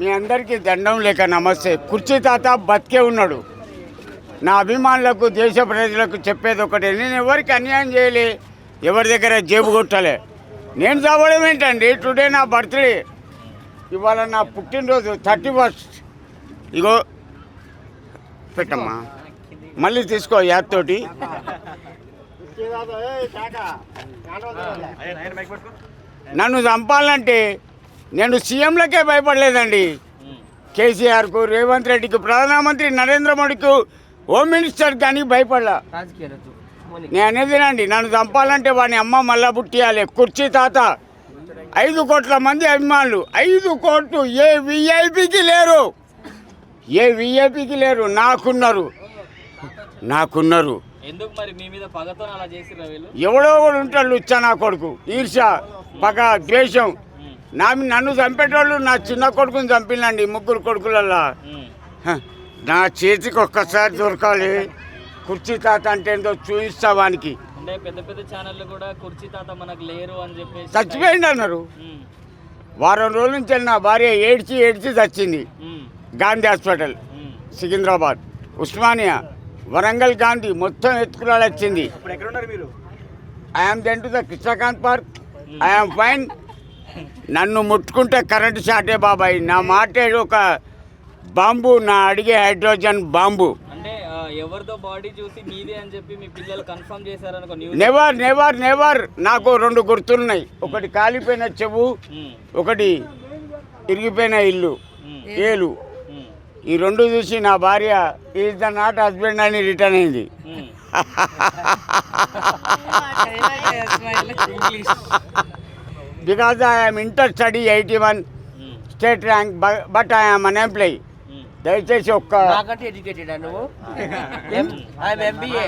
మీ అందరికీ దండం లేక నమస్తే. కుర్చీ తాత బతికే ఉన్నాడు. నా అభిమానులకు దేశ ప్రజలకు చెప్పేది ఒకటే, నేను ఎవరికి అన్యాయం చేయలే, ఎవరి దగ్గర జేబు కొట్టలే. నేను చావడం ఏంటండి, టుడే నా బర్త్డే, ఇవాళ నా పుట్టినరోజు 31st. ఇగో పెట్టమ్మా, మళ్ళీ తీసుకో యాద్ తోటి. నన్ను చంపాలంటే నేను సీఎంలకే భయపడలేదండి. కేసీఆర్కు, రేవంత్ రెడ్డికి, ప్రధానమంత్రి నరేంద్ర మోడీకి, హోమ్ మినిస్టర్ కానీ భయపడలా. నేను అనేదినండి, నన్ను చంపాలంటే వాడిని అమ్మ మళ్ళా పుట్టియాలి. కుర్చీ తాత 5 కోట్ల మంది అభిమానులు, 5 కోట్లు. ఏ విఐపికి లేరు, ఏ విఐపికి లేరు. నాకున్నారు. ఎందుకు మరి మీ మీద పగతో అలా చేసిరా వీళ్ళు? ఎవడో కూడా ఉంటాడు లుచ్చా నా కొడుకు. ఈర్ష, పగ, ద్వేషం. నన్ను చంపేటోళ్ళు నా చిన్న కొడుకుని చంపినండి. 3 కొడుకులల్లా నా చేతికి ఒక్కసారి దొరకాలి. కుర్చీ తాత అంటే ఏందో చూపిస్తా వానికి. అంటే పెద్ద పెద్ద ఛానళ్ళు కూడా కుర్చీ తాత మనకు లేరు అని చెప్పేసి చచ్చిపోయింది అన్నారు. వారం రోజుల నుంచి నా భార్య ఏడ్చి చచ్చింది. గాంధీ హాస్పిటల్, సికింద్రాబాద్, ఉస్మానియా, వరంగల్ గాంధీ మొత్తం ఎత్తుకులాడు వచ్చింది. I'm then to the Krishnakanth park, I'm fine. నన్ను ముట్టుకుంటే కరెంటు షాటే బాబాయ్. నా మాట ఒక బాంబు, నా అడిగే హైడ్రోజన్ బాంబు. అంటే ఎవరితో బాడీ చూసి మీదే అని చెప్పి మీ పిల్లలు కన్ఫర్మ్ చేశారనుకో. నెవర్. నాకు 2 గుర్తున్నాయి. ఒకటి కాలిపోయిన చెవు, ఒకటి ఇరిగిపోయిన ఇల్లు, ఏలు. ఈ 2 చూసి నా భార్య ఈజ్ ద నాట్ హస్బెండ్ అని రిటర్న్ అయింది. Because I am inter study 81 state rank, but I am an employee. దయచేసి ఒక్క నాకంటే ఎడ్యుకేటెడ్ నువ్వు. I'm MBA.